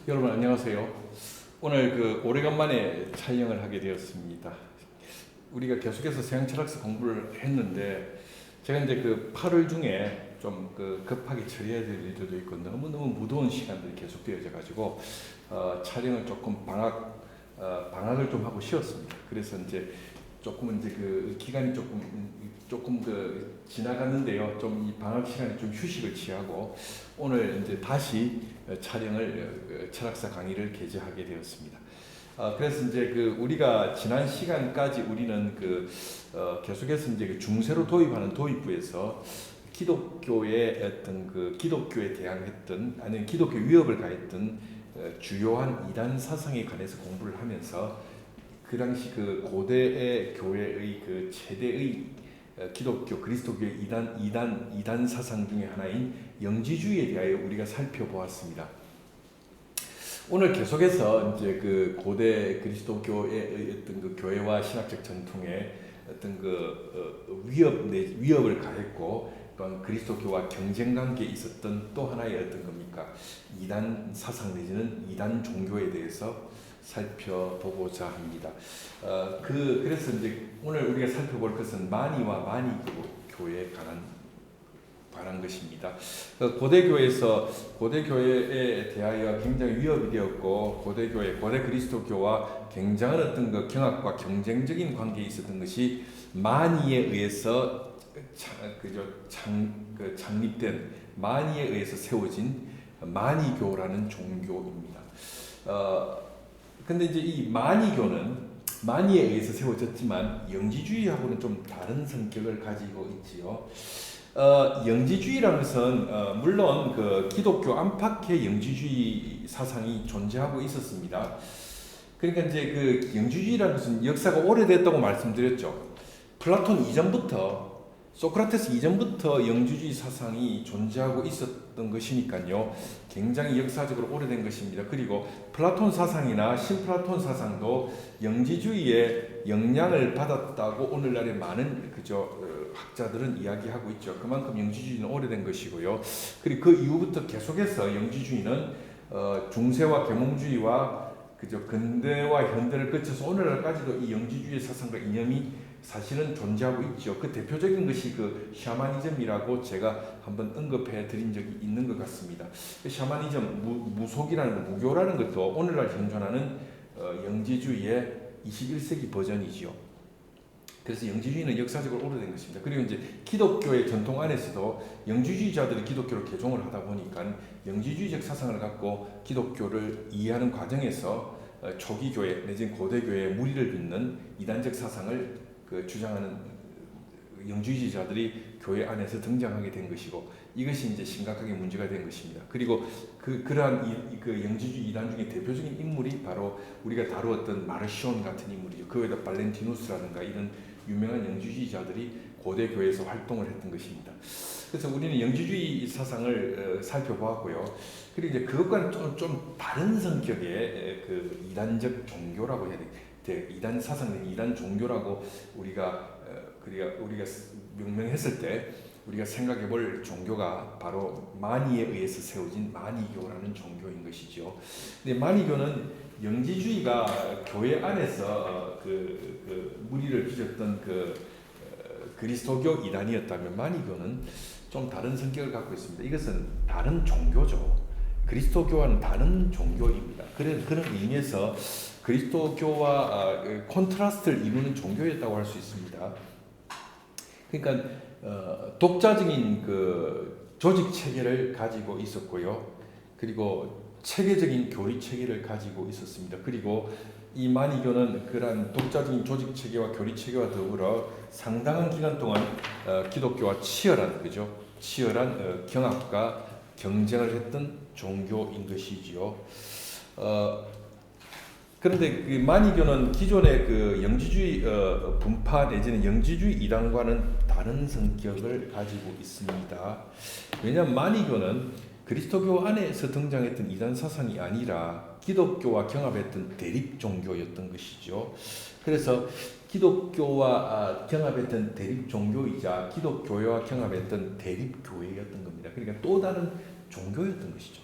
여러분 안녕하세요. 오늘 오래간만에 촬영을 하게 되었습니다. 우리가 계속해서 서양철학서 공부를 했는데 제가 이제 8월 중에 좀 급하게 처리해야 될 일들도 있고 너무너무 무더운 시간들이 계속 되어져 가지고 촬영을 조금 방학을 좀 하고 쉬었습니다. 그래서 이제 조금은 이제 기간이 조금 지나갔는데요. 좀 이 방학 시간에 좀 휴식을 취하고 오늘 이제 다시 촬영을 철학사 강의를 개최하게 되었습니다. 그래서 이제 우리가 지난 시간까지 우리는 계속해서 이제 중세로 도입하는 도입부에서 기독교의 어떤 기독교에 대항했던 아니면 기독교 위협을 가했던 주요한 이단 사상에 관해서 공부를 하면서 그 당시 고대의 교회의 최대의 기독교 그리스도교의 이단 사상 중에 하나인 영지주의에 대하여 우리가 살펴보았습니다. 오늘 계속해서 이제 고대 그리스도교의 어떤 교회와 신학적 전통에 어떤 위협을 가했고 또한 그리스도교와 경쟁 관계에 있었던 또 하나의 어떤 겁니까? 이단 사상 내지는 이단 종교에 대해서 살펴보고자 합니다. 그래서 이제 오늘 우리가 살펴볼 것은 만이와 만이교에 관한 것입니다. 고대교회에 대하여 굉장히 위협이 되었고 고대 그리스도교와 굉장한 어떤 경합과 경쟁적인 관계에 있었던 것이 만이에 의해서 창립된 만이에 의해서 세워진 만이교라는 종교입니다. 근데 이제 이 만이교는 만이에 의해서 세워졌지만 영지주의하고는 좀 다른 성격을 가지고 있지요. 영지주의라는 것은 물론 기독교 안팎의 영지주의 사상이 존재하고 있었습니다. 그러니까 이제 영지주의라는 것은 역사가 오래됐다고 말씀드렸죠. 플라톤 이전부터 소크라테스 이전부터 영지주의 사상이 존재하고 있었던 것이니까요. 굉장히 역사적으로 오래된 것입니다. 그리고 플라톤 사상이나 신플라톤 사상도 영지주의의 영향을 받았다고 오늘날의 많은 학자들은 이야기하고 있죠. 그만큼 영지주의는 오래된 것이고요. 그리고 그 이후부터 계속해서 영지주의는 중세와 계몽주의와 근대와 현대를 거쳐서 오늘날까지도 이 영지주의 사상과 이념이 사실은 존재하고 있죠. 그 대표적인 것이 샤머니즘이라고 제가 한번 언급해 드린 적이 있는 것 같습니다. 샤머니즘, 무속이라는 무교라는 것도 오늘날 현존하는 영지주의의 21세기 버전이지요. 그래서 영지주의는 역사적으로 오래된 것입니다. 그리고 이제 기독교의 전통 안에서도 영지주의자들이 기독교를 개종을 하다 보니까 영지주의적 사상을 갖고 기독교를 이해하는 과정에서 초기 교회 내지는 고대 교회의 무리를 빚는 이단적 사상을 주장하는 영지주의자들이 교회 안에서 등장하게 된 것이고 이것이 이제 심각하게 문제가 된 것입니다. 그리고 그러한 영지주의 이단 중에 대표적인 인물이 바로 우리가 다루었던 마르시온 같은 인물이죠. 그 외에도 발렌티누스라든가 이런 유명한 영지주의자들이 고대 교회에서 활동을 했던 것입니다. 그래서 우리는 영지주의 사상을 살펴보았고요. 그리고 이제 그것과는 좀 다른 성격의 이단적 종교라고 해야 되겠죠. 이단 사상, 이단 종교라고 우리가 명명했을 때 우리가 생각해볼 종교가 바로 만이에 의해서 세워진 만이교라는 종교인 것이죠. 근데 만이교는 영지주의가 교회 안에서 무리를 빚었던 그리스도교 이단이었다면 만이교는 좀 다른 성격을 갖고 있습니다. 이것은 다른 종교죠. 그리스도교와는 다른 종교입니다. 그런 의미에서 그리스도교와 콘트라스트를 이루는 종교였다고 할 수 있습니다. 그러니까 독자적인 조직 체계를 가지고 있었고요. 그리고 체계적인 교리 체계를 가지고 있었습니다. 그리고 이 만이교는 그러한 독자적인 조직 체계와 교리 체계와 더불어 상당한 기간 동안 기독교와 치열한 경합과 경쟁을 했던 종교인 것이지요. 그런데 만이교는 기존의 영지주의 분파 내지는 영지주의 이단과는 다른 성격을 가지고 있습니다. 왜냐하면 만이교는 그리스도교 안에서 등장했던 이단 사상이 아니라 기독교와 경합했던 대립 종교였던 것이죠. 그래서 기독교와 경합했던 대립 종교이자 기독교회와 경합했던 대립 교회였던 겁니다. 그러니까 또 다른 종교였던 것이죠.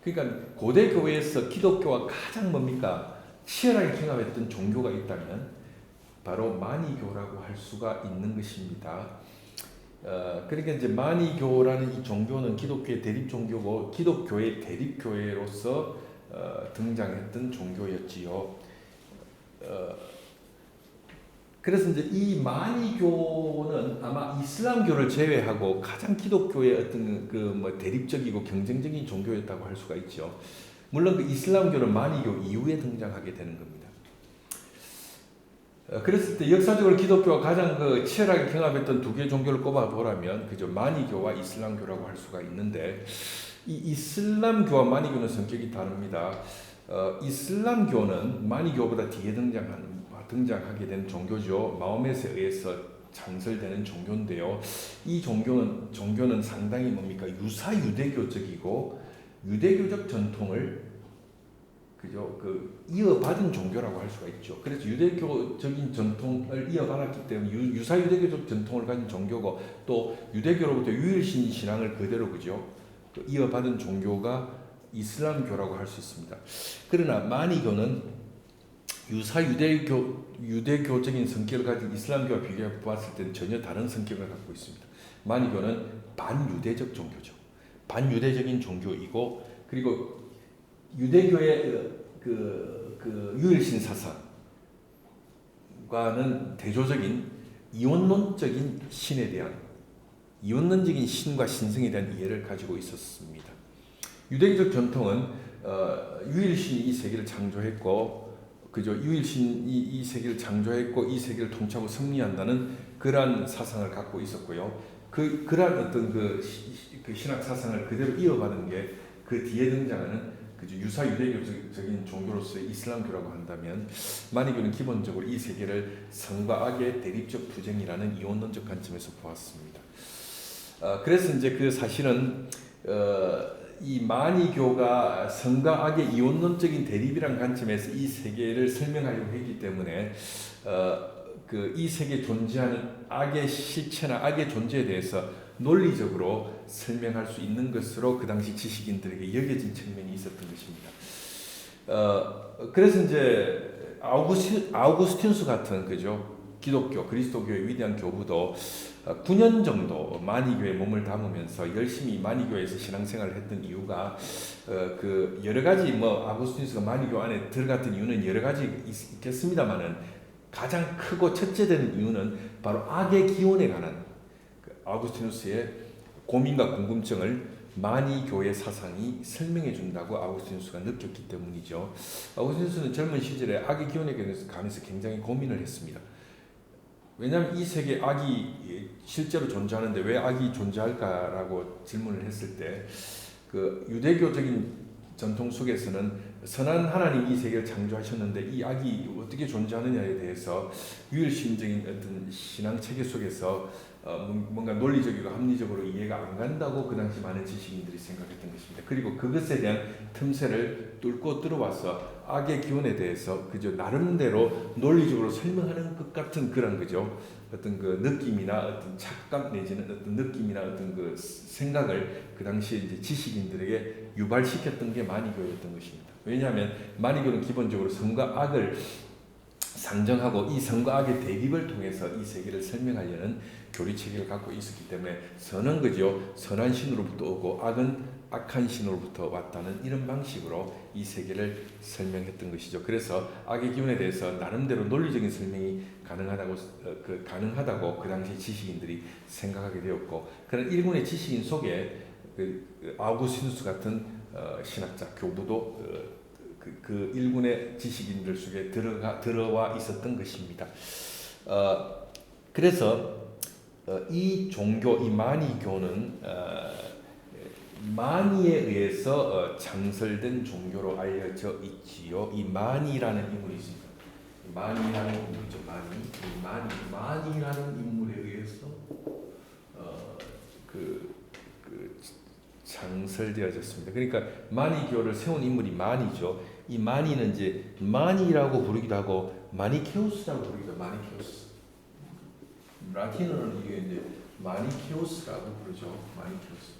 그러니까 고대 교회에서 기독교와 가장 뭡니까? 치열하게 경합했던 종교가 있다면 바로 마니교라고 할 수가 있는 것입니다. 그러니까 이제 마니교라는 이 종교는 기독교의 대립 종교고 기독교의 대립 교회로서 등장했던 종교였지요. 그래서 이제 이 마니교는 아마 이슬람교를 제외하고 가장 기독교의 어떤 그 뭐 대립적이고 경쟁적인 종교였다고 할 수가 있죠. 물론 그 이슬람교는 마니교 이후에 등장하게 되는 겁니다. 그랬을 때 역사적으로 기독교가 가장 그 치열하게 경합했던 두 개의 종교를 꼽아보라면 그죠, 마니교와 이슬람교라고 할 수가 있는데, 이 이슬람교와 마니교는 성격이 다릅니다. 이슬람교는 마니교보다 뒤에 등장하게 된 종교죠. 마호멧에 의해서 창설되는 종교인데요. 이 종교는 상당히 뭡니까? 유사 유대교적이고 유대교적 전통을 그죠? 이어받은 종교라고 할 수가 있죠. 그래서 유대교적인 전통을 이어받았기 때문에 유사 유대교적 전통을 가진 종교고, 또 유대교로부터 유일신 신앙을 그대로 그죠? 이어받은 종교가 이슬람교라고 할 수 있습니다. 그러나 마니교는 유사 유대교적인 성격을 가진 이슬람교와 비교해 보았을 때는 전혀 다른 성격을 갖고 있습니다. 마니교는 반유대적 종교죠. 반유대적인 종교이고, 그리고 유대교의 그 유일신 사상과는 대조적인 이원론적인 신에 대한, 이원론적인 신과 신성에 대한 이해를 가지고 있었습니다. 유대교적 전통은 유일신이 이 세계를 창조했고, 그죠? 유일신이 이 세계를 창조했고 이 세계를 통치하고 승리한다는 그러한 사상을 갖고 있었고요. 그러한 어떤 그 신학 사상을 그대로 이어받은 게 그 뒤에 등장하는 그죠? 유사 유대교적인 종교로서의 이슬람교라고 한다면, 마니교는 기본적으로 이 세계를 성과 악의 대립적 투쟁이라는 이원론적 관점에서 보았습니다. 그래서 이제 그 사실은 이 마니교가 성과 악의 이원론적인 대립이란 관점에서 이 세계를 설명하려고 했기 때문에 이 세계에 존재하는 악의 실체나 악의 존재에 대해서 논리적으로 설명할 수 있는 것으로 그 당시 지식인들에게 여겨진 측면이 있었던 것입니다. 그래서 이제 아우구스티누스 같은 그죠, 기독교 그리스도교의 위대한 교부도 9년 정도 마니교에 몸을 담으면서 열심히 마니교에서 신앙생활을 했던 이유가 그 여러 가지 뭐 아우구스티누스가 마니교 안에 들어갔던 이유는 여러 가지 있겠습니다만은, 가장 크고 첫째 되는 이유는 바로 악의 기원에 관한 아우구스티누스의 고민과 궁금증을 마니교의 사상이 설명해 준다고 아우구스티누스가 느꼈기 때문이죠. 아우구스티누스는 젊은 시절에 악의 기원에 관해서 굉장히 고민을 했습니다. 왜냐하면 이 세계에 악이 실제로 존재하는데 왜 악이 존재할까라고 질문을 했을 때, 그 유대교적인 전통 속에서는 선한 하나님이 이 세계를 창조하셨는데 이 악이 어떻게 존재하느냐에 대해서 유일신적인 어떤 신앙 체계 속에서 뭔가 논리적이고 합리적으로 이해가 안 간다고 그 당시 많은 지식인들이 생각했던 것입니다. 그리고 그것에 대한 틈새를 뚫고 들어와서 악의 기원에 대해서 그저 나름대로 논리적으로 설명하는 것 같은 그런 그죠, 어떤 그 느낌이나 어떤 착각 내지는 어떤 느낌이나 어떤 그 생각을 그 당시에 이제 지식인들에게 유발시켰던 게 마니교였던 것입니다. 왜냐하면 마니교는 기본적으로 선과 악을 상정하고 이 선과 악의 대립을 통해서 이 세계를 설명하려는 교리 체계를 갖고 있었기 때문에, 선은 그죠, 선한 신으로부터 오고 악은 악한 신으로부터 왔다는 이런 방식으로 이 세계를 설명했던 것이죠. 그래서 악의 기운에 대해서 나름대로 논리적인 설명이 가능하다고 그 당시 지식인들이 생각하게 되었고, 그런 일군의 지식인 속에 아우구스티누스 같은 신학자 교부도 그 일군의 지식인들 속에 들어와 있었던 것입니다. 그래서 이 종교, 이 마니교는 마니에 의해서 창설된 종교로 알려져 있지요. 이 마니라는 인물이 있습니다. 마니라는 인물이죠. 마니라는 인물에 의해서 창설되어졌습니다. 그러니까 마니교를 세운 인물이 마니죠. 이 마니는 이제 마니라고 부르기도 하고 마니케우스라고 부르기도 하고, 마니케우스. 라틴어는 이게 이제 마니케우스라고 부르죠. 마니케우스.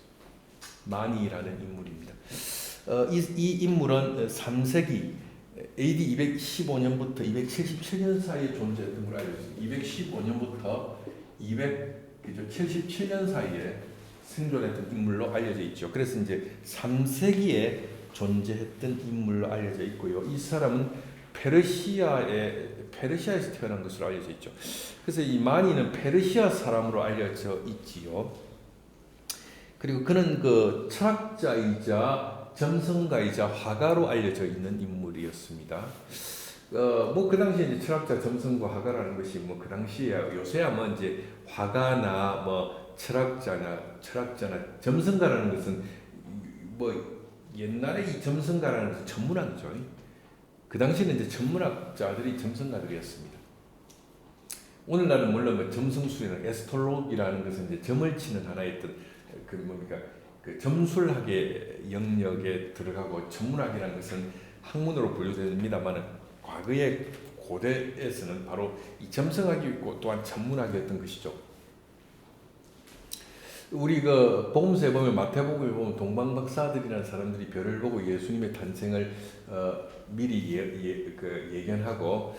마니라는 인물입니다. 이 인물은 3세기 AD 215년부터 277년 사이에 존재했던 걸로 알려져 있습니다. 215년부터 277년 사이에 생존했던 인물로 알려져 있죠. 그래서 이제 3세기에 존재했던 인물로 알려져 있고요. 이 사람은 페르시아에서 태어난 것으로 알려져 있죠. 그래서 이 마니는 페르시아 사람으로 알려져 있지요. 그리고 그는 그 철학자이자 점성가이자 화가로 알려져 있는 인물이었습니다. 뭐 그 당시에 이제 철학자, 점성가, 화가라는 것이 뭐 그 당시에 요새야 뭐 이제 화가나 뭐 철학자나 점성가라는 것은 뭐 옛날에 이 점성가라는 것은 천문학이죠. 그 당시에는 이제 천문학자들이 점성가들이었습니다. 오늘날은 물론 뭐 점성술이나 에스트롤로기라는 것은 이제 점을 치는 하나의 그 뭡니까 그 점술학의 영역에 들어가고 천문학이라는 것은 학문으로 분류됩니다만 과거의 고대에서는 바로 이 점성학이 있고 또한 천문학이었던 것이죠. 우리 그 복음서에 보면 마태복음에 보면 동방박사들이라는 사람들이 별을 보고 예수님의 탄생을 미리 예견하고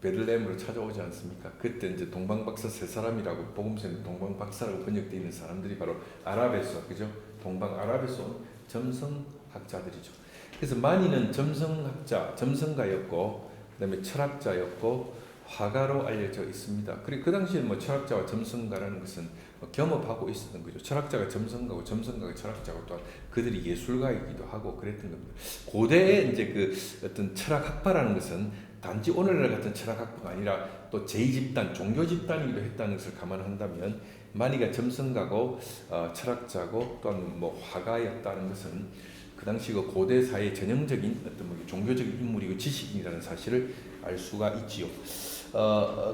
베들레헴으로 찾아오지 않습니까? 그때 이제 동방박사 세 사람이라고 복음서에는 동방박사라고 번역되어 있는 사람들이 바로 아랍에서 그죠? 동방아랍에서 온 점성학자들이죠. 그래서 마니는 점성학자, 점성가였고 그다음에 철학자였고 화가로 알려져 있습니다. 그리고 그 당시에 뭐 철학자와 점성가라는 것은 겸업하고 있었던 거죠. 철학자가 점성가고 점성가가 철학자고 또한 그들이 예술가이기도 하고 그랬던 겁니다. 고대에 이제 그 어떤 철학학파라는 것은 단지 오늘날 같은 철학학파가 아니라 또 제2집단, 종교집단이기도 했다는 것을 감안한다면 마니가 점성가고 철학자고 또한 뭐 화가였다는 것은 그 당시 그 고대 사회의 전형적인 어떤 뭐 종교적인 인물이고 지식인이라는 사실을 알 수가 있지요.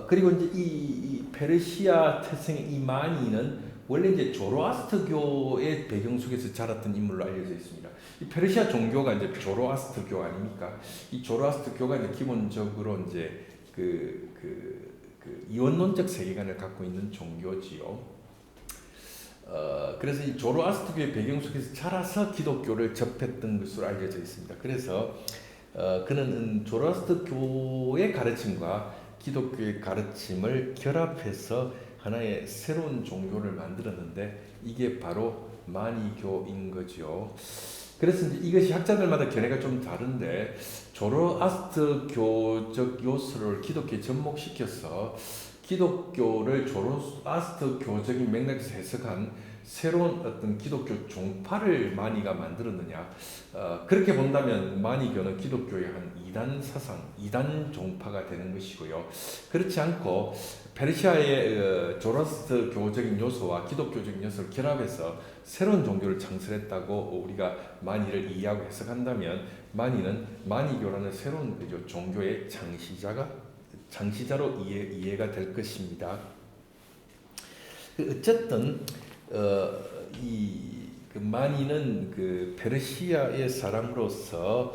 그리고 이제 이 페르시아 태생의 이 마니는 원래 이제 조로아스터교의 배경 속에서 자랐던 인물로 알려져 있습니다. 이 페르시아 종교가 이제 조로아스터교 아닙니까? 이 조로아스터교가 이제 기본적으로 이제 그 이원론적 세계관을 갖고 있는 종교지요. 그래서 이 조로아스터교의 배경 속에서 자라서 기독교를 접했던 것으로 알려져 있습니다. 그래서 그는 조로아스터교의 가르침과 기독교의 가르침을 결합해서 하나의 새로운 종교를 만들었는데 이게 바로 마니교인 거죠. 그래서 이제 이것이 학자들마다 견해가 좀 다른데 조로아스터교적 요소를 기독교에 접목시켜서 기독교를 조로아스터교적인 맥락에서 해석한 새로운 어떤 기독교 종파를 마니가 만들었느냐? 그렇게 본다면 마니교는 기독교의 한 이단 사상, 이단 종파가 되는 것이고요. 그렇지 않고 페르시아의 조로아스터교적인 요소와 기독교적인 요소를 결합해서 새로운 종교를 창설했다고 우리가 마니를 이해하고 해석한다면 마니는 마니교라는 새로운 종교의 창시자로 이해가 될 것입니다. 어쨌든 그 마니는 그 페르시아의 사람으로서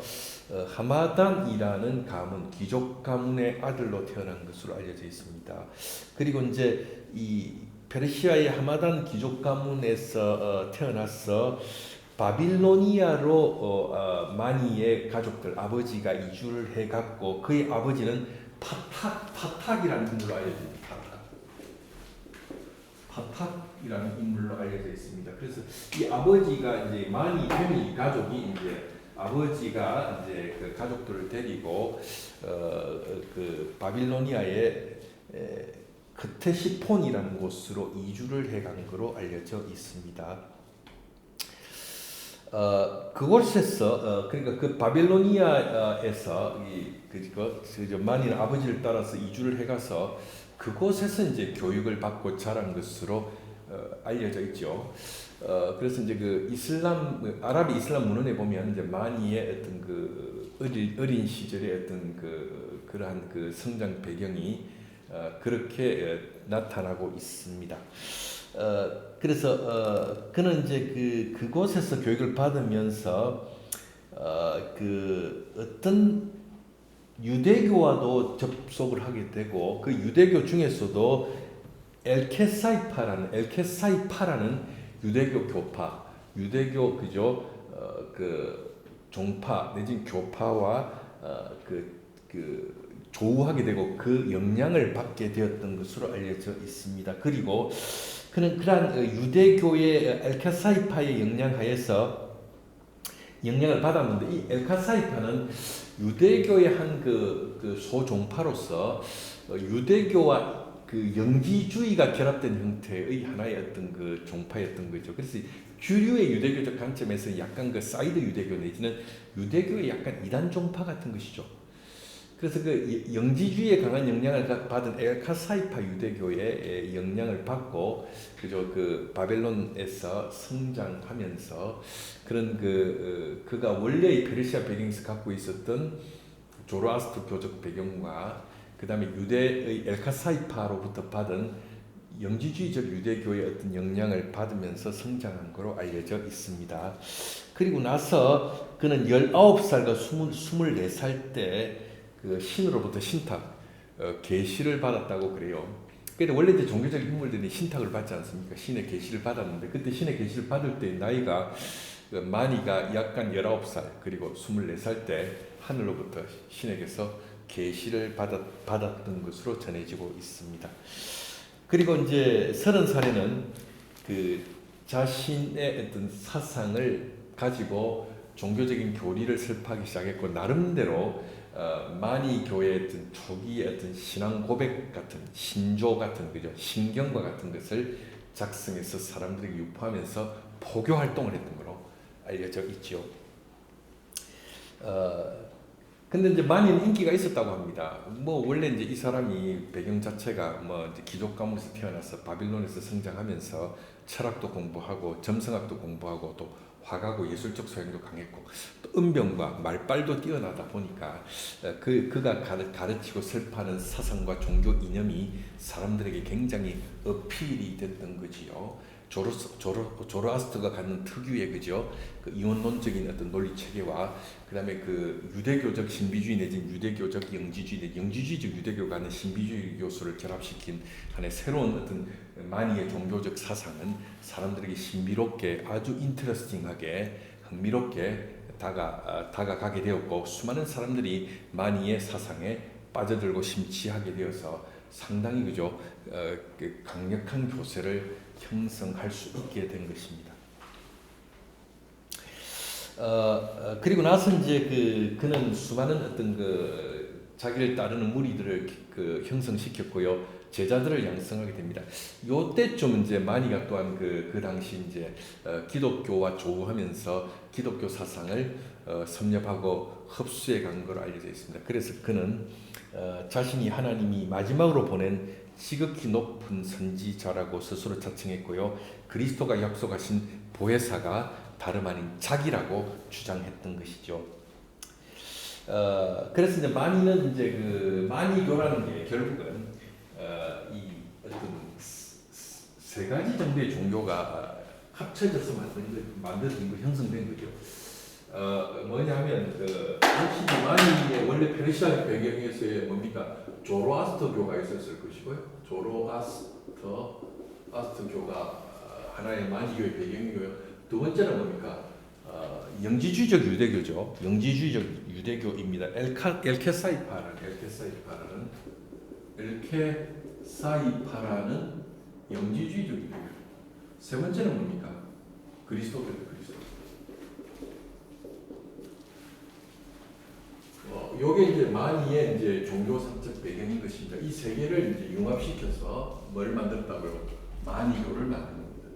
하마단이라는 가문, 귀족 가문의 아들로 태어난 것으로 알려져 있습니다. 그리고 이제 이 페르시아의 하마단 귀족 가문에서 태어나서 바빌로니아로 마니의 가족들 아버지가 이주를 해갔고 그의 아버지는 파탁이라는 인물로 알려집니다. 파탁이라는 인물로 알려져 있습니다. 그래서 이 아버지가 이제 마니 패밀리 가족이 이제 아버지가 이제 그 가족들을 데리고 그 바빌로니아의 크테시폰이라는 곳으로 이주를 해간 것으로 알려져 있습니다. 그곳에서 그러니까 그 바빌로니아에서 마니는 아버지를 따라서 이주를 해가서 그곳에서 이제 교육을 받고 자란 것으로 알려져 있죠. 그래서 이제 그 아랍 이슬람 문헌에 보면 이제 마니의 어떤 그 어린 시절의 어떤 그러한 그 성장 배경이 그렇게 나타나고 있습니다. 그래서 그는 이제 그곳에서 교육을 받으면서 그 어떤 유대교와도 접속을 하게 되고 그 유대교 중에서도 엘케사이파라는 유대교 교파, 유대교 그죠? 그 종파 내지는 교파와 조우하게 되고 그 영향을 받게 되었던 것으로 알려져 있습니다. 그리고 그는 그러한 유대교의 엘카사이파의 영향하에서 영향을 받았는데, 이 엘카사이파는 유대교의 한 그 소종파로서 유대교와 그 영지주의가 결합된 형태의 하나의 어떤 그 종파였던 거죠. 그래서 주류의 유대교적 관점에서 약간 그 사이드 유대교 내지는 유대교의 약간 이단 종파 같은 것이죠. 그래서 그 영지주의에 강한 영향을 받은 엘카사이파 유대교의 영향을 받고 그 바벨론에서 성장하면서 그런 그가 원래의 페르시아 배경에서 갖고 있었던 조로아스터교적 배경과 그 다음에 유대의 엘카사이파로부터 받은 영지주의적 유대교의 어떤 영향을 받으면서 성장한 것으로 알려져 있습니다. 그리고 나서 그는 19살과 24살 때 그 신으로부터 신탁, 계시를 받았다고 그래요. 근데 원래 이제 종교적 인물들이 신탁을 받지 않습니까? 신의 계시를 받았는데, 그때 신의 계시를 받을 때 나이가 마니가 약간 19살 그리고 24살 때 하늘로부터 신에게서 계시를 받았던 것으로 전해지고 있습니다. 그리고 이제 30살에는 그 자신의 어떤 사상을 가지고 종교적인 교리를 설파하기 시작했고, 나름대로 마니 교회의 어떤 초기의 어떤 신앙 고백 같은, 신조 같은, 그죠, 신경과 같은 것을 작성해서 사람들에게 유포하면서 포교 활동을 했던 것으로 알려져 있죠. 근데 이제 마니는 인기가 있었다고 합니다. 뭐 원래 이제 이 사람이 배경 자체가 뭐 이제 귀족 가문에서 태어나서 바빌론에서 성장하면서 철학도 공부하고 점성학도 공부하고 또 화가고 예술적 소양도 강했고 또 은병과 말빨도 뛰어나다 보니까 그가 가르치고 설파하는 사상과 종교 이념이 사람들에게 굉장히 어필이 됐던 거지요. 조로아스터가 갖는 특유의 그죠, 그 이원론적인 어떤 논리 체계와 그다음에 그 유대교적 신비주의 내지는 유대교적 영지주의, 영지주의적 유대교가 갖는 신비주의 요소를 결합시킨 하나의 새로운 어떤 마니의 종교적 사상은 사람들에게 신비롭게 아주 인터레스팅하게 흥미롭게 다가가게 되었고, 수많은 사람들이 마니의 사상에 빠져들고 심취하게 되어서 상당히 그죠, 강력한 교세를 형성할 수 있게 된 것입니다. 그리고 나서 이제 그는 수많은 어떤 자기를 따르는 무리들을 형성시켰고요, 제자들을 양성하게 됩니다. 요때쯤 이제 마니가 또한 그 당시 이제 기독교와 조우하면서 기독교 사상을 섭렵하고 흡수해 간 걸로 알려져 있습니다. 그래서 그는 자신이 하나님이 마지막으로 보낸 지극히 높은 선지자라고 스스로 자칭했고요, 그리스도가 약속하신 보혜사가 다름 아닌 자기라고 주장했던 것이죠. 그래서 이제 마니는 이제 그 마니교라는 게 결국은 이 어떤 세 가지 정도의 종교가 합쳐져서 만들어진 거, 형성된 거죠. 뭐냐면 역시 마니의 원래 페르시아 배경에서의 뭡니까? 조로아스터교가 있었을 것이고요. 조로아스터교가 하나의 마니교의 배경이고요. 두 번째는 뭡니까? 영지주의적 유대교죠. 영지주의적 유대교입니다. 엘케사이파라는 영지주의적 유대교. 세 번째는 뭡니까? 그리스도교죠. 그리스도. 요게 이제 마니의 이제 종교사적 배경인 것입니다. 이 세 개를 이제 융합시켜서 뭘 만들었다고요? 마니교를 만든 겁니다.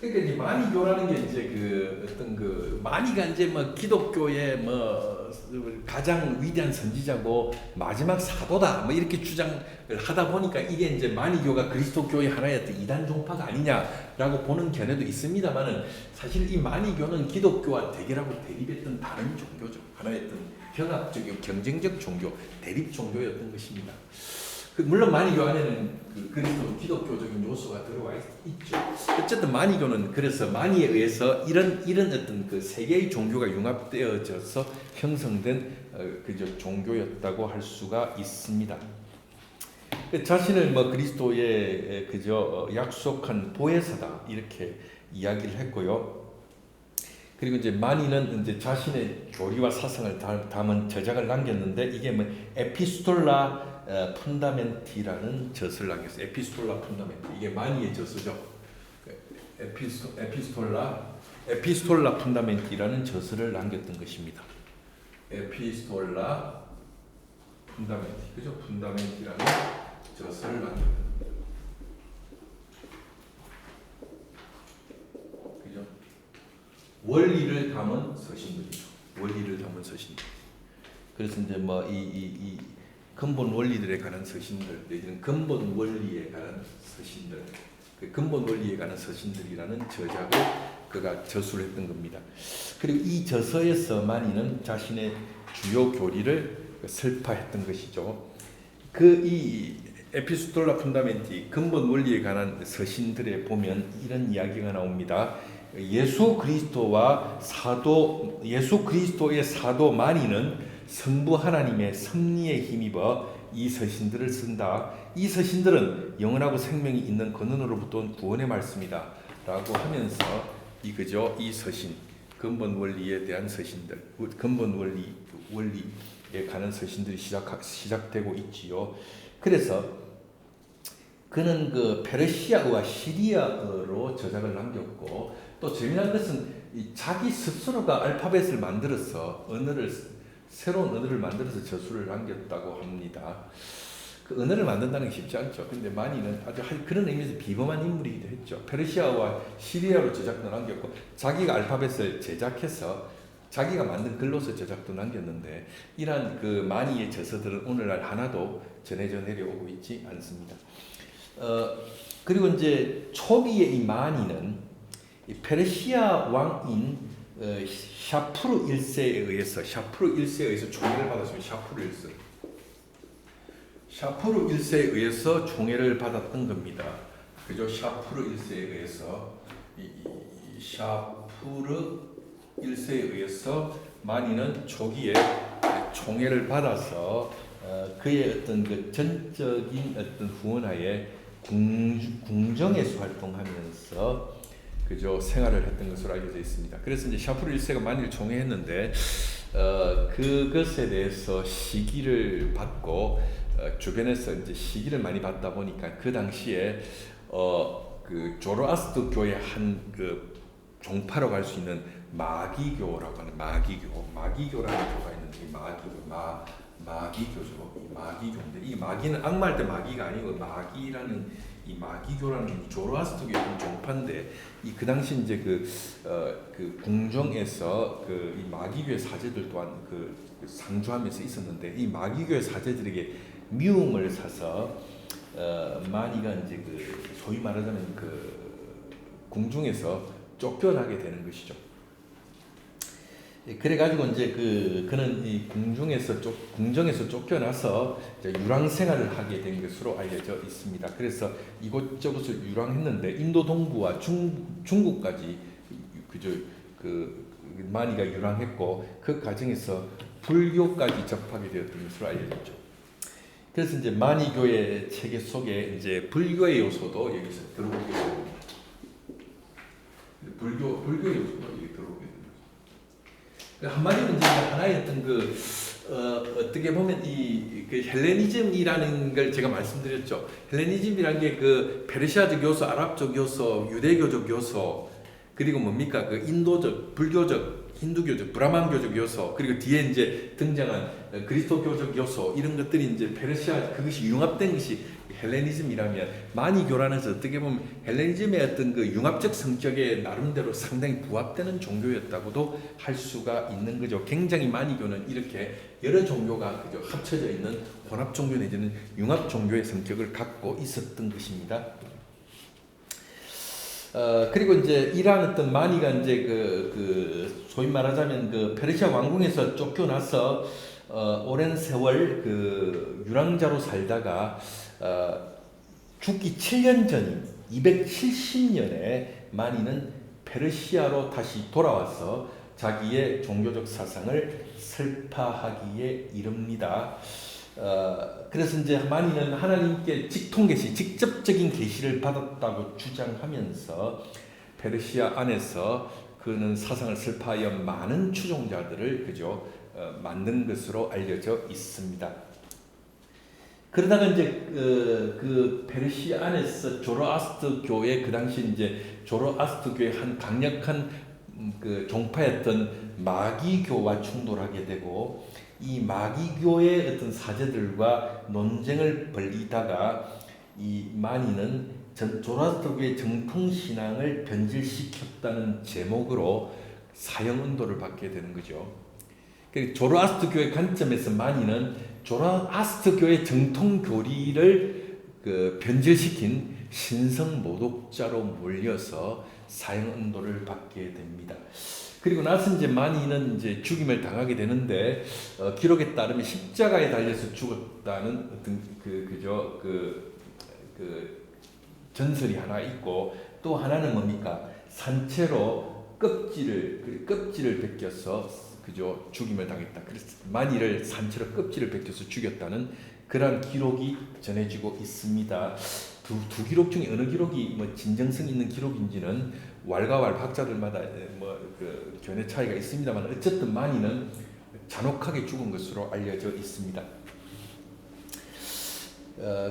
그러니까 이제 마니교라는 게 이제 어떤 마니가 이제 뭐 기독교의 뭐 가장 위대한 선지자고 마지막 사도다 뭐 이렇게 주장을 하다 보니까 이게 이제 마니교가 그리스도교의 하나의 어떤 이단 종파가 아니냐라고 보는 견해도 있습니다만은, 사실 이 마니교는 기독교와 대결하고 대립했던 다른 종교죠. 하나의 어떤 병합적이고 경쟁적 종교, 대립 종교였던 것입니다. 물론 마니교 안에는 그리스도 기독교적인 요소가 들어와 있죠. 어쨌든 마니교는 그래서 마니에 의해서 이런 어떤 그 세 개의 종교가 융합되어져서 형성된 그저 종교였다고 할 수가 있습니다. 자신을 뭐 그리스도의 그저 약속한 보혜사다 이렇게 이야기를 했고요. 그리고 이제 마니는 이제 자신의 교리와 사상을 담은 저작을 남겼는데 이게 뭐 에피스톨라 푼다멘티라는 저서를 남겼어요. 에피스톨라 푼다멘티 이게 마니의 저서죠. 에피스톨라 푼다멘티라는 저서를 남겼던 것입니다. 에피스톨라 푼다멘티 그죠? 푼다멘티라는 저서를 남겼던 그죠? 원리를 담은 서신들이죠. 원리를 담은 서신들. 그래서 이제 뭐 이 근본 원리들에 관한 서신들, 내지는 근본 원리에 관한 서신들, 그 근본 원리에 관한 서신들이라는 저작을 그가 저술을 했던 겁니다. 그리고 이 저서에서 마니는 자신의 주요 교리를 설파했던 것이죠. 그 이 에피스톨라 푼다멘티 근본 원리에 관한 서신들에 보면 이런 이야기가 나옵니다. 예수 그리스도의 사도 마니는 성부 하나님의 섭리에 힘입어 이 서신들을 쓴다. 이 서신들은 영원하고 생명이 있는 근원으로부터 온 구원의 말씀이다. 라고 하면서 이거죠. 이 서신, 근본 원리에 대한 서신들, 근본 원리에 관한 서신들이 시작되고 있지요. 그래서 그는 그 페르시아어와 시리아어로 저작을 남겼고 또 재미난 것은 자기 스스로가 알파벳을 만들어서 새로운 언어를 만들어서 저술을 남겼다고 합니다. 그 언어를 만든다는 게 쉽지 않죠. 근데 마니는 아주 그런 의미에서 비범한 인물이기도 했죠. 페르시아와 시리아로 저작도 남겼고 자기가 알파벳을 제작해서 자기가 만든 글로서 저작도 남겼는데 이러한 그 마니의 저서들은 오늘날 하나도 전해져 내려오고 있지 않습니다. 그리고 이제 초기에 이 마니는 페르시아 왕인 샤프루 1세에 의해서 총애를 받았습니다. 샤프루 1세에 의해서 총애를 받았던 겁니다. 그죠? 샤프루 1세에 의해서 샤프루 1세에 의해서 마니는 초기에 총애를 받아서 그의 어떤 그 전적인 어떤 후원하에 궁정에서 활동하면서 그죠 생활을 했던 것으로 알려져 있습니다. 그래서 이제 샤프루 1세가 만일 총애했는데 그것에 대해서 시기를 받고 주변에서 이제 시기를 많이 받다 보니까 그 당시에 그 조로아스터 교의 한 그 종파로 갈 수 있는 마기교라고 하는 마기교라는 교가 있는데 마기교죠. 이 마기교인데 이 마기는 악마할 때 마기가 아니고 마기라는 이 마기교라는 조로아스터교의 한 종파인데 이 그 당시 이제 그 궁정에서 그 이 마기교의 사제들 또한 그 상주하면서 있었는데 이 마기교의 사제들에게 미움을 사서 마니가 이제 그 소위 말하자면 그 궁중에서 쫓겨나게 되는 것이죠. 그래가지고 이제 그는 이 궁정에서 쫓겨나서 이제 유랑 생활을 하게 된 것으로 알려져 있습니다. 그래서 이곳저곳을 유랑했는데 인도 동부와 중국까지 그저 그 마니가 유랑했고 그 과정에서 불교까지 접하게 되었던 것으로 알려졌죠. 그래서 이제 마니교의 체계 속에 이제 불교의 요소도 여기서 들어오게 됩니다. 불교의 요소도 여기 들어오게 됩니다. 한마디로 이제 하나의 어떤 어떻게 보면 그 헬레니즘이라는 걸 제가 말씀드렸죠. 헬레니즘이라는 게 그 페르시아적 요소, 아랍적 요소, 유대교적 요소, 그리고 뭡니까 그 인도적, 불교적, 힌두교적, 브라만교적 요소, 그리고 뒤에 이제 등장한 그리스도교적 요소 이런 것들이 이제 페르시아 그것이 융합된 것이 헬레니즘이라면 마니교라는 것은 어떻게 보면 헬레니즘의 어떤 그 융합적 성격에 나름대로 상당히 부합되는 종교였다고도 할 수가 있는 거죠. 굉장히 마니교는 이렇게 여러 종교가 그저 합쳐져 있는 혼합 종교 내지는 융합 종교의 성격을 갖고 있었던 것입니다. 그리고 이제 이러한 어떤 마니가 이제 그 소위 말하자면 그 페르시아 왕궁에서 쫓겨나서 오랜 세월 그 유랑자로 살다가 죽기 7년 전인 270년에 마니는 페르시아로 다시 돌아와서 자기의 종교적 사상을 설파하기에 이릅니다. 그래서 이제 마니는 하나님께 직통계시, 직접적인 계시를 받았다고 주장하면서 페르시아 안에서 그는 사상을 설파하여 많은 추종자들을 그죠 만든 것으로 알려져 있습니다. 그러다가 이제 그 페르시아 안에서 조로아스터교의 그 당시 이제 조로아스터교의 한 강력한 그 종파였던 마귀교와 충돌하게 되고 이 마귀교의 어떤 사제들과 논쟁을 벌이다가 이 마니는 조로아스터교의 정통 신앙을 변질시켰다는 제목으로 사형 은도를 받게 되는 거죠. 조로아스터교의 관점에서 마니는 조로아스터교의 정통 교리를 변질시킨 신성 모독자로 몰려서 사형 은도를 받게 됩니다. 그리고 나서 이제 마니는 이제 죽임을 당하게 되는데 기록에 따르면 십자가에 달려서 죽었다는 어떤 그 전설이 하나 있고 또 하나는 뭡니까? 산채로 껍질을 벗겨서 그죠 죽임을 당했다. 그래서 마니를 산채로 껍질을 벗겨서 죽였다는 그러한 기록이 전해지고 있습니다. 두 기록 중에 어느 기록이 뭐 진정성 있는 기록인지는 왈가왈 학자들마다 그 견해 차이가 있습니다만 어쨌든 마니는 잔혹하게 죽은 것으로 알려져 있습니다.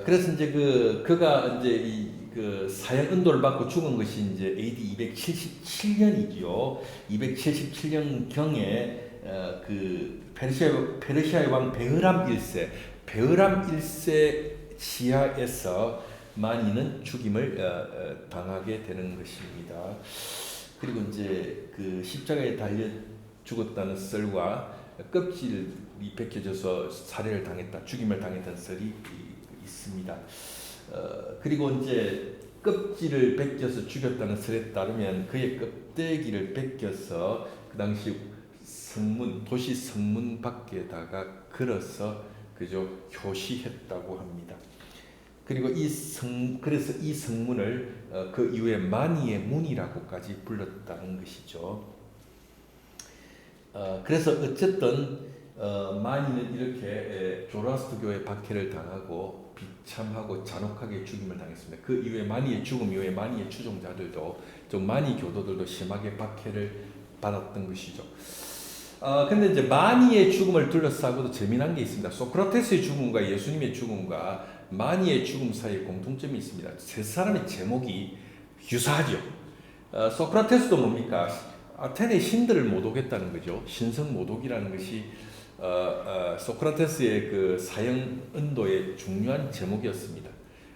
그래서 이제 그가 이제 그 사형 은도를 받고 죽은 것이 이제 AD 277년이죠. 277년 경에 그 페르시아의 왕 베흐람 1세 지하에서 마니는 죽임을 당하게 되는 것입니다. 그리고 이제 그 십자가에 달려 죽었다는 썰과 껍질이 벗겨져서 살해를 당했다, 죽임을 당했다는 썰이 있습니다. 그리고 이제 껍질을 벗겨서 죽였다는 설에 따르면 그의 껍데기를 벗겨서 그 당시 도시 성문 밖에다가 걸어서 그저 효시했다고 합니다. 그리고 그래서 이 성문을 그 이후에 마니의 문이라고까지 불렀다는 것이죠. 그래서 어쨌든 마니는 이렇게 조로아스터교의 박해를 당하고 비참하고 잔혹하게 죽임을 당했습니다. 그 이후에 마니의 죽음 이후에 마니의 추종자들도 좀 마니 교도들도 심하게 박해를 받았던 것이죠. 근데 이제 마니의 죽음을 둘러싸고도 재미난 게 있습니다. 소크라테스의 죽음과 예수님의 죽음과 마니의 죽음 사이에 공통점이 있습니다. 세 사람의 제목이 유사하죠. 소크라테스도 뭡니까? 아테네 신들을 모독했다는 거죠. 신성 모독이라는 것이 소크라테스의 그 사형 은도의 중요한 제목이었습니다.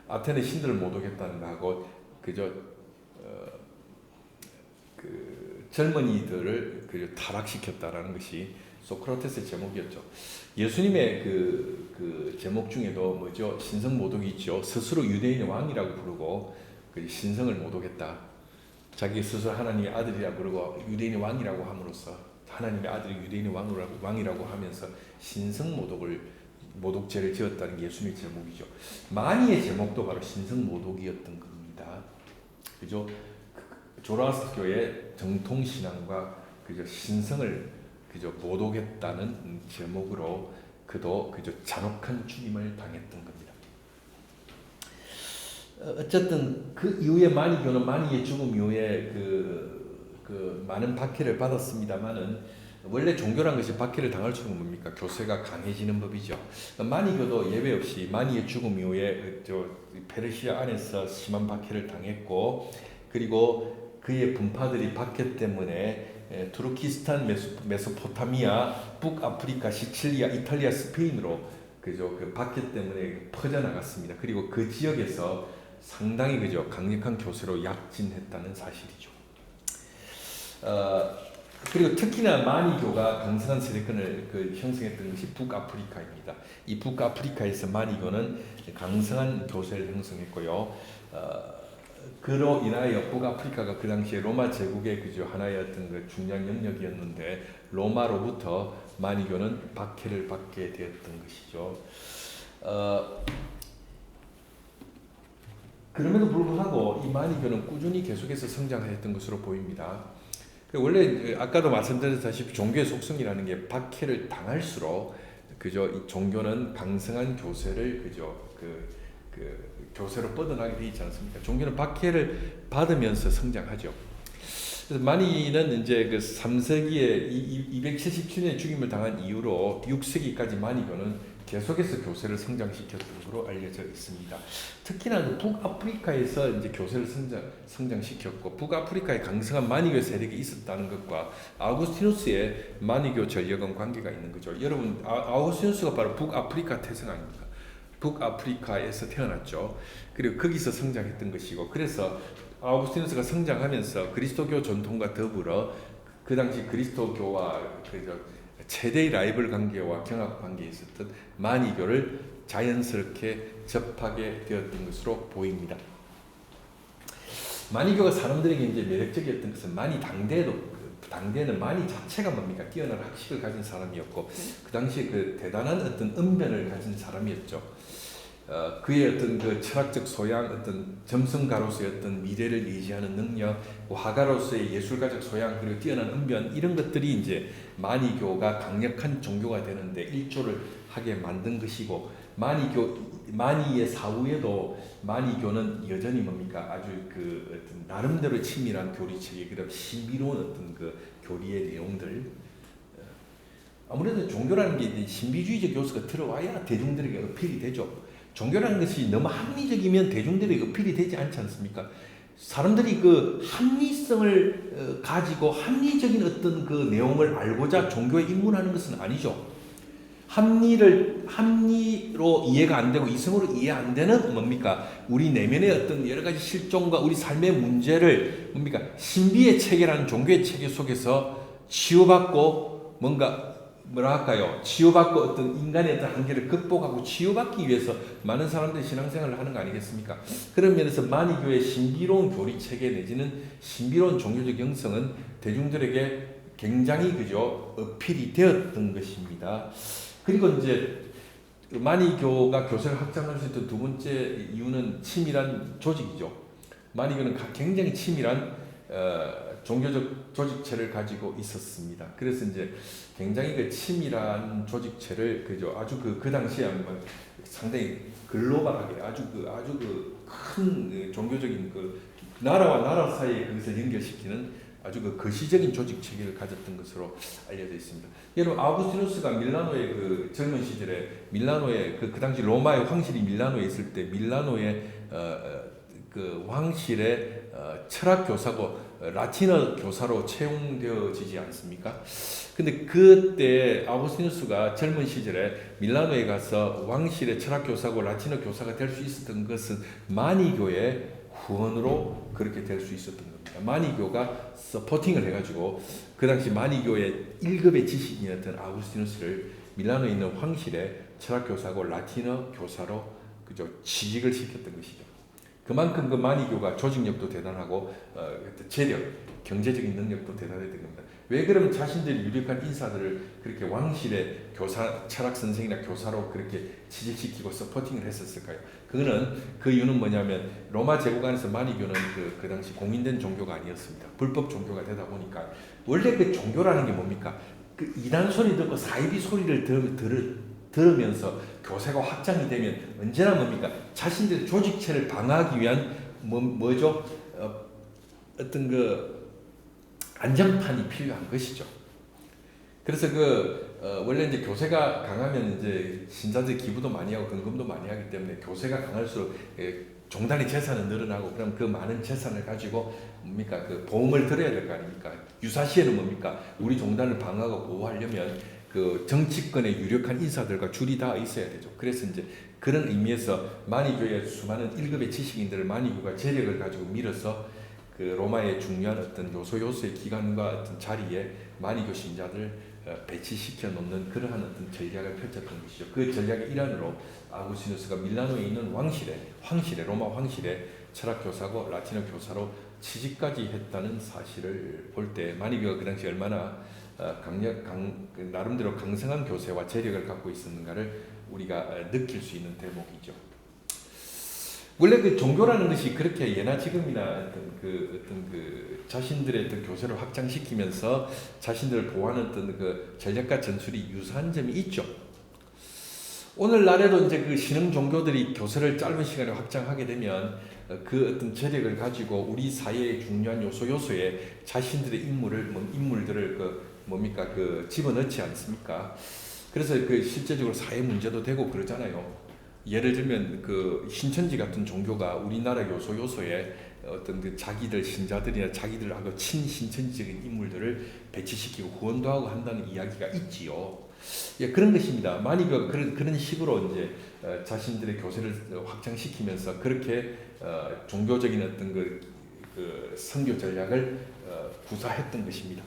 아테네 신들을 모독했다는 거하고 그저 그 젊은이들을 타락시켰다라는 것이 소크라테스의 제목이었죠. 예수님의 그 제목 중에도 뭐죠? 신성 모독이 있죠. 스스로 유대인의 왕이라고 부르고 신성을 모독했다. 자기 스스로 하나님의 아들이라고 부르고 유대인의 왕이라고 함으로써 하나님의 아들이 유대인의 왕이라고 하면서 신성 모독죄를 지었다는 게 예수님의 제목이죠. 마니의 제목도 바로 신성 모독이었던 겁니다. 그죠? 조로아스터교의 정통 신앙과 그저 신성을 그저 모독했다는 제목으로 그도 그저 잔혹한 죽임을 당했던 겁니다. 어쨌든 그 이후에 마니교는 마니의 죽음 이후에 그 많은 박해를 받았습니다만은 원래 종교란 것이 박해를 당할 줄은 뭡니까? 교세가 강해지는 법이죠. 마니교도 예외 없이 마니의 죽음 이후에 페르시아 안에서 심한 박해를 당했고 그리고 그의 분파들이 박해 때문에 투르키스탄, 메소포타미아, 북아프리카, 시칠리아, 이탈리아, 스페인으로 그 박해 때문에 퍼져나갔습니다. 그리고 그 지역에서 상당히 강력한 교세로 약진했다는 사실이죠. 그리고 특히나 마니교가 강성한 세력권을 형성했던 것이 북아프리카입니다. 이 북아프리카에서 마니교는 강성한 교세를 형성했고요. 그로 인하여 북아프리카가 그 당시에 로마 제국의 하나의 어떤 중요한 영역이었는데 로마로부터 마니교는 박해를 받게 되었던 것이죠. 그럼에도 불구하고 이 마니교는 꾸준히 계속해서 성장했던 것으로 보입니다. 원래 아까도 말씀드렸다시피 종교의 속성이라는 게 박해를 당할수록 이 종교는 강성한 교세를 교세로 뻗어나게 되어 있지 않습니까? 종교는 박해를 받으면서 성장하죠. 그래서 마니는 이제 그 3세기에 277년에 죽임을 당한 이후로 6세기까지 마니교는 계속해서 교세를 성장시켰던 것으로 알려져 있습니다. 특히나 북아프리카에서 이제 교세를 성장시켰고 북아프리카에 강성한 마니교 세력이 있었다는 것과 아우구스티누스의 마니교 전력은 관계가 있는 거죠. 여러분 아우구스티누스가 바로 북아프리카 태생 아닙니까? 북아프리카에서 태어났죠. 그리고 거기서 성장했던 것이고 그래서 아우구스티누스가 성장하면서 그리스도교 전통과 더불어 그 당시 그리스도교와 최대의 라이벌 관계와 경합 관계에 있었던 마니교를 자연스럽게 접하게 되었던 것으로 보입니다. 마니교가 사람들에게 이제 매력적이었던 것은 당대는 마니 자체가 뭡니까? 뛰어난 학식을 가진 사람이었고 그 당시에 그 대단한 어떤 언변을 가진 사람이었죠. 그의 어떤 그 철학적 소양, 어떤 점성가로서의 어떤 미래를 예지하는 능력, 화가로서의 예술가적 소양, 그리고 뛰어난 언변 이런 것들이 이제 마니교가 강력한 종교가 되는데 일조를 하게 만든 것이고 마니의 사후에도 마니교는 여전히 뭡니까? 아주 그 어떤 나름대로 친밀한 교리체계, 그다음 신비로운 어떤 그 교리의 내용들. 아무래도 종교라는 게 신비주의적 요소가 들어와야 대중들에게 어필이 되죠. 종교라는 것이 너무 합리적이면 대중들에게 어필이 되지 않지 않습니까? 사람들이 그 합리성을 가지고 합리적인 어떤 그 내용을 알고자 종교에 입문하는 것은 아니죠. 합리로 이해가 안 되고 이성으로 이해 안 되는 뭡니까? 우리 내면의 어떤 여러 가지 실종과 우리 삶의 문제를 뭡니까? 신비의 체계라는 종교의 체계 속에서 치유받고 치유받고 어떤 인간의 어떤 한계를 극복하고 치유받기 위해서 많은 사람들이 신앙생활을 하는 거 아니겠습니까? 그런 면에서 마니교의 신비로운 교리 체계 내지는 신비로운 종교적 영성은 대중들에게 굉장히 어필이 되었던 것입니다. 그리고 이제 마니교가 교세를 확장할 수 있던 두 번째 이유는 치밀한 조직이죠. 마니교는 굉장히 치밀한 종교적 조직체를 가지고 있었습니다. 그래서 이제 굉장히 그 치밀한 조직체를 아주 그 당시에 상당히 글로벌하게 아주 큰 종교적인 나라와 나라 사이에 그것을 연결시키는 아주 거시적인 조직 체계를 가졌던 것으로 알려져 있습니다. 여러분 아우구스티누스가 밀라노의 그 젊은 시절에 밀라노의 그 당시 로마의 황실이 밀라노에 있을 때 밀라노의 그 황실의 철학 교사고 라틴어 교사로 채용되어지지 않습니까? 근데 그때 아우구스티누스가 젊은 시절에 밀라노에 가서 왕실의 철학 교사고 라틴어 교사가 될 수 있었던 것은 마니교의 후원으로 그렇게 될 수 있었던 겁니다. 마니교가 서포팅을 해가지고 그 당시 마니교의 1급의 지식인이었던 아우구스티누스를 밀라노에 있는 황실의 철학 교사고 라틴어 교사로 취직을 시켰던 것이죠. 그만큼 그 마니교가 조직력도 대단하고 재력, 경제적인 능력도 대단했던 겁니다. 왜 그러면 자신들이 유력한 인사들을 그렇게 왕실의 교사, 철학 선생이나 교사로 그렇게 취직시키고 서포팅을 했었을까요? 그 이유는 뭐냐면 로마 제국 안에서 마니교는 그 당시 공인된 종교가 아니었습니다. 불법 종교가 되다 보니까 원래 그 종교라는 게 뭡니까? 그 이단 소리 듣고 사이비 소리를 들으면서 교세가 확장이 되면 언제나 뭡니까? 자신들의 조직체를 방어하기 위한 뭐죠? 어떤 그 안전판이 필요한 것이죠. 그래서 원래 이제 교세가 강하면 이제 신자들 기부도 많이 하고 헌금도 많이 하기 때문에 교세가 강할수록 종단의 재산은 늘어나고 그럼 그 많은 재산을 가지고 뭡니까? 그 보험을 들어야 될 거 아닙니까? 유사시에는 뭡니까? 우리 종단을 방어하고 보호하려면 그 정치권의 유력한 인사들과 줄이 다 있어야 되죠. 그래서 이제 그런 의미에서 마니교의 수많은 1급의 지식인들을 마니교가 재력을 가지고 밀어서 그 로마의 중요한 어떤 요소의 기관과 어떤 자리에 마니교 신자들 배치시켜 놓는 그러한 어떤 전략을 펼쳤던 것이죠. 그 전략의 일환으로 아우구스티누스가 밀라노에 있는 로마 황실의 철학 교사고 라틴어 교사로 취직까지 했다는 사실을 볼 때 마니교가 그 당시 얼마나 나름대로 강성한 교세와 재력을 갖고 있었는가를 우리가 느낄 수 있는 대목이죠. 원래 그 종교라는 것이 그렇게 예나 지금이나 어떤 자신들의 어떤 교세를 확장시키면서 자신들을 보호하는 어떤 그 전략과 전술이 유사한 점이 있죠. 오늘날에도 이제 그 신흥 종교들이 교세를 짧은 시간에 확장하게 되면 그 어떤 재력을 가지고 우리 사회의 중요한 요소에 자신들의 인물들을 집어넣지 않습니까? 그래서 실제적으로 사회 문제도 되고 그러잖아요. 예를 들면 신천지 같은 종교가 우리나라 요소에 어떤 자기들 신자들이나 자기들하고 친신천지적인 인물들을 배치시키고 후원도 하고 한다는 이야기가 있지요. 예, 그런 것입니다. 많이 그런 식으로 이제 자신들의 교세를 확장시키면서 그렇게 종교적인 어떤 선교 전략을 구사했던 것입니다.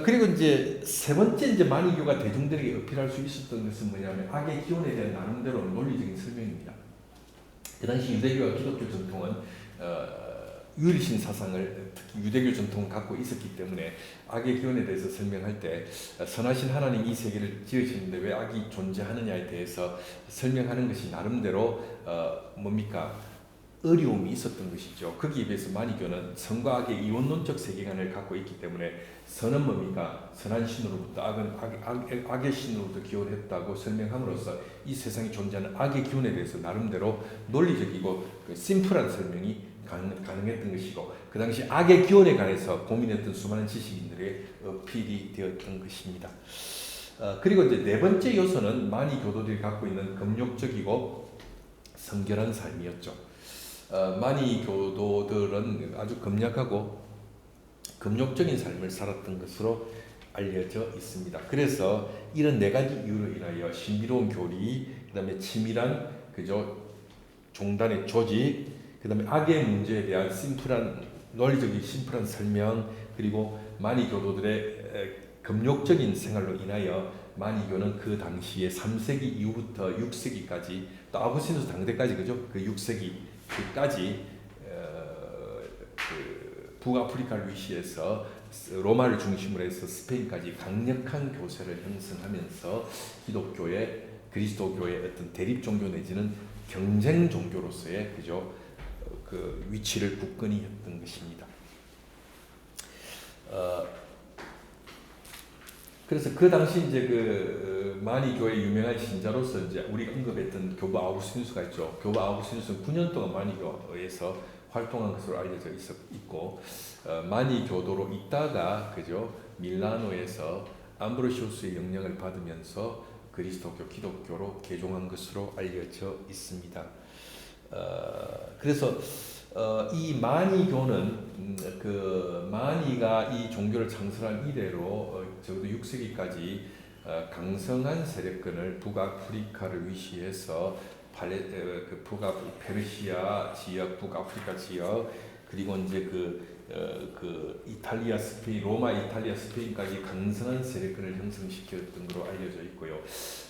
그리고 이제 세 번째 이제 만이교가 대중들에게 어필할 수 있었던 것은 뭐냐면 악의 기원에 대한 나름대로 논리적인 설명입니다. 그 당시 유대교와 기독교 전통은 유일신 사상을 특히 유대교 전통을 갖고 있었기 때문에 악의 기원에 대해서 설명할 때 선하신 하나님 이 세계를 지으셨는데 왜 악이 존재하느냐에 대해서 설명하는 것이 나름대로 어려움이 있었던 것이죠. 거기에 비해서 만이교는 선과 악의 이원론적 세계관을 갖고 있기 때문에 선은 선한 신으로부터 악의 신으로부터 기원했다고 설명함으로써 이 세상에 존재하는 악의 기원에 대해서 나름대로 논리적이고 심플한 설명이 가능했던 것이고 그 당시 악의 기원에 관해서 고민했던 수많은 지식인들의 어필이 되었던 것입니다. 그리고 이제 네 번째 요소는 만이 교도들이 갖고 있는 금욕적이고 성결한 삶이었죠. 만이 교도들은 아주 금약하고 금욕적인 삶을 살았던 것으로 알려져 있습니다. 그래서 이런 네 가지 이유로 인하여 신비로운 교리, 그다음에 치밀한 종단의 조직, 그다음에 악의 문제에 대한 논리적인 심플한 설명, 그리고 만이 교도들의 금욕적인 생활로 인하여 만이교는 그 당시에 3세기 이후부터 6세기까지 또 아구스티누스 당대까지 그 6세기까지 북아프리카를 위시해서 로마를 중심으로 해서 스페인까지 강력한 교세를 형성하면서 그리스도교의 어떤 대립 종교 내지는 경쟁 종교로서의 위치를 굳건히 했던 것입니다. 그래서 그 당시 이제 만이교의 유명한 신자로서 이제 우리가 언급했던 교부 아우구스티누스가 있죠. 교부 아우구스티누스는 9년 동안 만이교에서 활동한 것으로 알려져 있고 만이교도로 있다가 밀라노에서 암브로시우스의 영향을 받으면서 그리스도교 기독교로 개종한 것으로 알려져 있습니다. 그래서 이 만이교는 만이가 이 종교를 창설한 이래로 적어도 6세기까지 강성한 세력권을 북아프리카를 위시해서 페르시아 지역, 북아프리카 지역, 그리고 이제 이탈리아, 스페인, 로마, 이탈리아, 스페인까지 강성한 세력권을 형성시켰던 것으로 알려져 있고요.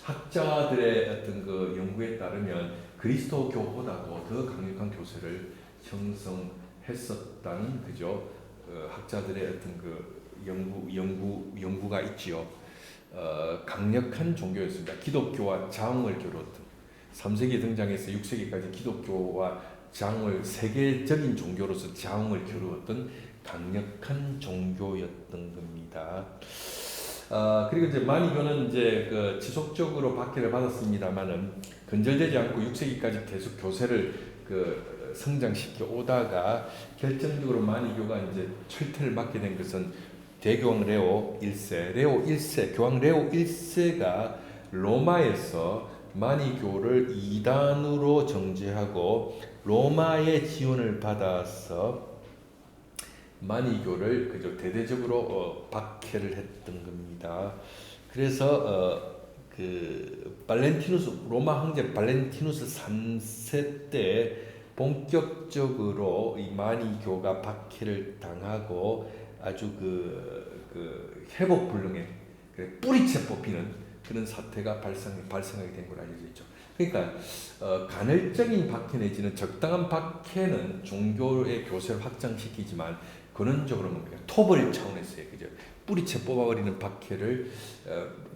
학자들의 어떤 연구에 따르면 그리스도교보다도 더 강력한 교세를 형성했었다는 학자들의 어떤 연구가 있지요. 강력한 종교였습니다. 기독교와 장을 겨루었던 3세기에 등장해서 6세기까지 기독교와 장을 세계적인 종교로서 장을 겨루었던 강력한 종교였던 겁니다. 그리고 이제 만이교는 이제 지속적으로 박해를 받았습니다만은 근절되지 않고 6세기까지 계속 교세를 성장시켜 오다가 결정적으로 만이교가 이제 철퇴를 맞게 된 것은 대교황 레오 1세, 교황 레오 1세가 로마에서 만이교를 이단으로 정죄하고 로마의 지원을 받아서 만이교를 대대적으로 박해를 했던 겁니다. 그래서 로마 황제 발렌티누스 3세 때 본격적으로 이 만이교가 박해를 당하고 아주 회복불능의 뿌리채 뽑히는 그런 사태가 발생하게 된 걸로 알려져 있죠. 그러니까 간헐적인 박해 내지는 적당한 박해는 종교의 교세를 확장시키지만 근원적으로 토벌 차원에서의 뿌리채 뽑아버리는 박해를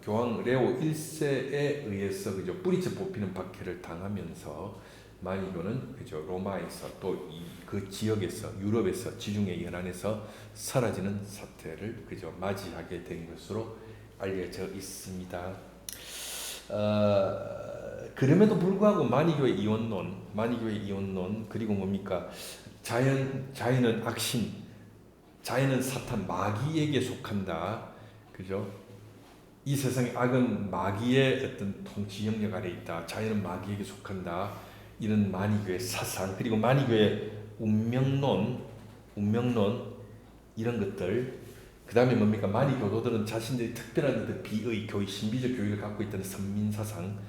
교황 레오 1세에 의해서 뿌리채 뽑히는 박해를 당하면서 만이교는 로마에서 또 그 지역에서 유럽에서 지중해 연안에서 사라지는 사태를 맞이하게 된 것으로 알려져 있습니다. 그럼에도 불구하고 만이교의 이원론 그리고 뭡니까? 자연은 악신, 자연은 사탄, 마귀에게 속한다. 그죠? 이 세상의 악은 마귀의 어떤 통치 영역 아래 있다. 자연은 마귀에게 속한다. 이런 만이교의 사상, 그리고 만이교의 운명론 이런 것들. 그 다음에 뭡니까? 만이 교도들은 자신들이 특별한 비의 교의, 신비적 교육을 갖고 있다는 선민 사상,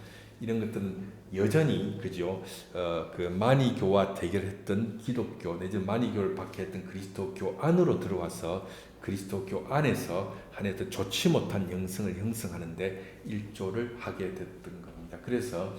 이런 것들은 여전히 그죠? 그 만이교와 대결했던 기독교 내지 만이교를 박해했던 그리스도교 안으로 들어와서 그리스도교 안에서 하나의 좋지 못한 영성을 형성하는데 일조를 하게 됐던 겁니다. 그래서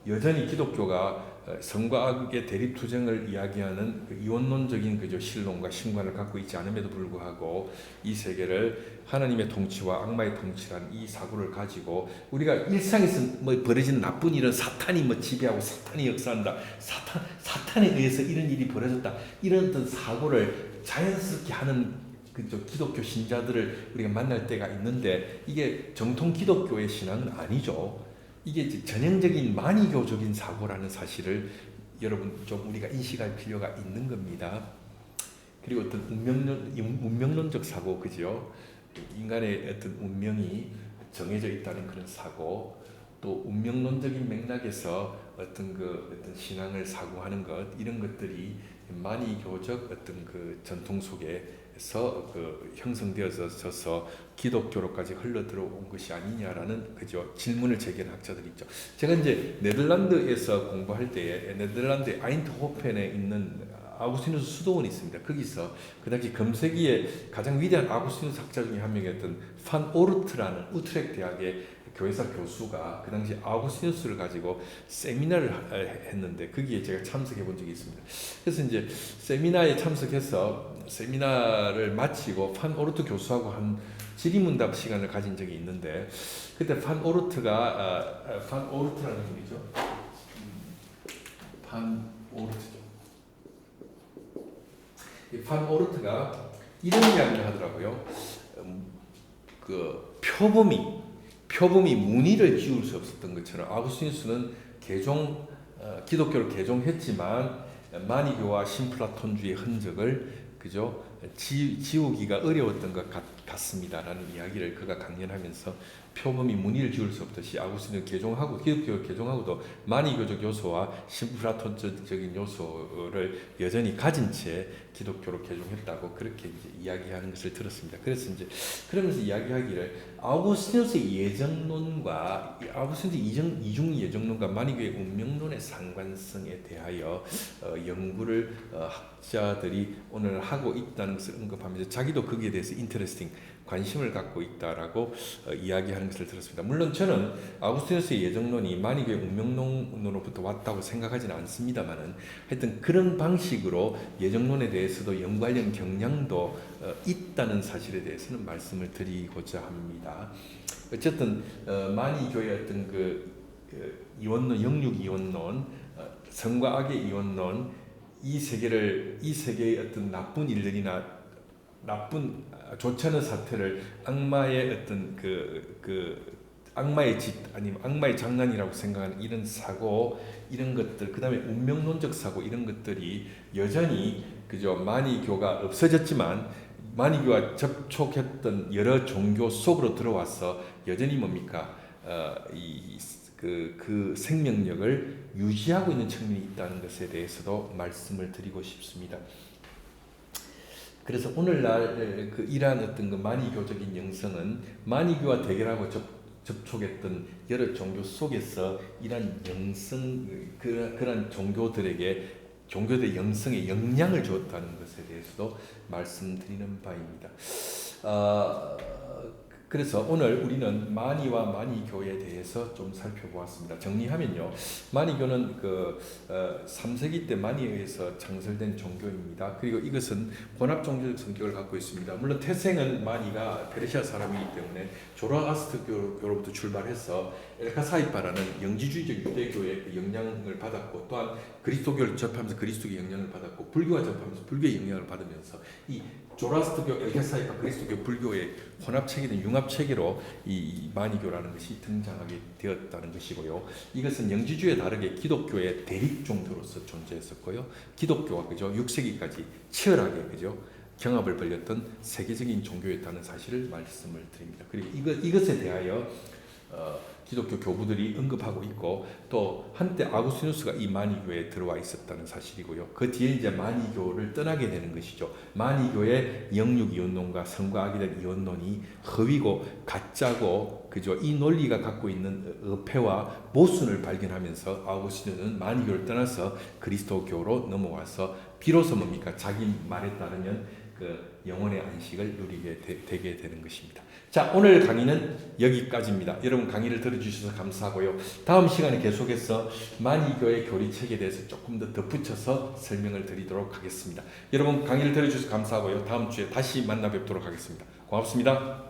여전히 기독교가 성과 악의 대립투쟁을 이야기하는 그 이원론적인 그저 신론과 신관을 갖고 있지 않음에도 불구하고 이 세계를 하나님의 통치와 악마의 통치라는 이 사고를 가지고 우리가 일상에서 뭐 벌어지는 나쁜 일은 사탄이 뭐 지배하고 사탄이 역사한다, 사탄에 의해서 이런 일이 벌어졌다, 이런 어떤 사고를 자연스럽게 하는 그저 기독교 신자들을 우리가 만날 때가 있는데, 이게 정통 기독교의 신앙은 아니죠. 이게 전형적인 만이교적인 사고라는 사실을 여러분 좀 우리가 인식할 필요가 있는 겁니다. 그리고 어떤 운명론적 사고, 그죠? 인간의 어떤 운명이 정해져 있다는 그런 사고, 또 운명론적인 맥락에서 어떤 신앙을 사고하는 것, 이런 것들이 만이교적 어떤 그 전통 속에서 형성되어져서 기독교로까지 흘러 들어온 것이 아니냐라는 그죠 질문을 제기하는 학자들이 있죠. 제가 이제 네덜란드에서 공부할 때에 네덜란드 아인트호펜에 있는 아구스티누스 수도원이 있습니다. 거기서 그 당시 금세기의 가장 위대한 아구스티누스 학자 중에 한 명이었던 판 오르트라는 우트렉 대학의 교회사 교수가 그 당시 아구스티누스를 가지고 세미나를 했는데 거기에 제가 참석해 본 적이 있습니다. 그래서 이제 세미나에 참석해서 세미나를 마치고 판 오르트 교수하고 한 질의문답 시간을 가진 적이 있는데, 그때 판 오르트라는 분이죠. 판 오르트가 이런 이야기를 하더라고요. 그 표범이 무늬를 지울 수 없었던 것처럼 아구스티누스는 기독교를 개종했지만 만이교와 신플라톤주의 흔적을 그죠 지우기가 어려웠던 것 같습니다라는 이야기를 그가 강연하면서, 표범이 무늬를 지울 수 없듯이 아구스티누스는 기독교를 개종하고도 만이교적 요소와 신플라톤적인 요소를 여전히 가진 채 기독교로 개종했다고 그렇게 이제 이야기하는 것을 들었습니다. 그래서 이제 그러면서 이야기하기를 아구스티누스의 예정론과 아구스티누스 이중 예정론과 만이교의 운명론의 상관성에 대하여 연구를 학자들이 오늘 하고 있다는 것을 언급하면서 자기도 거기에 대해서 관심을 갖고 있다라고 이야기하는 것을 들었습니다. 물론 저는 아구스티누스의 예정론이 만이교의 운명론으로부터 왔다고 생각하지는 않습니다만은 하여튼 그런 방식으로 예정론에 대해서도 연구하려는 경향도 있다는 사실에 대해서는 말씀을 드리고자 합니다. 어쨌든 만이교의 어떤 그 이원론, 영육 이원론, 선과 악의 이원론, 이 세계의 어떤 나쁜 일들이나 좋지 않은 사태를 악마의 어떤 악마의 짓 아니면 악마의 장난이라고 생각하는 이런 사고, 이런 것들, 그 다음에 운명론적 사고, 이런 것들이 여전히 그죠 만이교가 없어졌지만 만이교와 접촉했던 여러 종교 속으로 들어와서 여전히 뭡니까 그 생명력을 유지하고 있는 측면이 있다는 것에 대해서도 말씀을 드리고 싶습니다. 그래서 오늘날 이러한 어떤 그 만이교적인 영성은 만이교와 대결하고 접촉했던 여러 종교 속에서 이러한 영성, 그런 종교들의 영성에 영향을 주었다는 것에 대해서도 말씀드리는 바입니다. 그래서 오늘 우리는 만이와 만이교에 대해서 좀 살펴보았습니다. 정리하면요, 만이교는 3세기 때 만이에 의해서 창설된 종교입니다. 그리고 이것은 혼합 종교적 성격을 갖고 있습니다. 물론 태생은 만이가 페르시아 사람이기 때문에 조라아스트교로부터 출발해서 엘카사이파라는 영지주의적 유대교의 그 영향을 받았고, 또한 그리스도교를 접하면서 그리스도교의 영향을 받았고, 불교가 접하면서 불교의 영향을 받으면서 이 조라스트교, 엘카사이파, 그리스도교, 불교의 혼합체계된 융합 연합 체계로 이 만이교라는 것이 등장하게 되었다는 것이고요. 이것은 영지주의에 다르게 기독교의 대립 종교로서 존재했었고요. 기독교가 그죠 6세기까지 치열하게 그죠 경합을 벌였던 세계적인 종교였다는 사실을 말씀을 드립니다. 그리고 이것에 대하여 기독교 교부들이 언급하고 있고 또 한때 아구스티누스가 이 만이교에 들어와 있었다는 사실이고요. 그 뒤에 이제 만이교를 떠나게 되는 것이죠. 만이교의 영육 이원론과 성과 악에 대한 이원론이 허위고 가짜고 그죠. 이 논리가 갖고 있는 어폐와 모순을 발견하면서 아구스티누스는 만이교를 떠나서 그리스도교로 넘어와서 비로소 뭡니까 자기 말에 따르면 그 영혼의 안식을 누리게 되게 되는 것입니다. 자, 오늘 강의는 여기까지입니다. 여러분 강의를 들어주셔서 감사하고요. 다음 시간에 계속해서 만이교의 교리책에 대해서 조금 더 덧붙여서 설명을 드리도록 하겠습니다. 여러분 강의를 들어주셔서 감사하고요. 다음 주에 다시 만나 뵙도록 하겠습니다. 고맙습니다.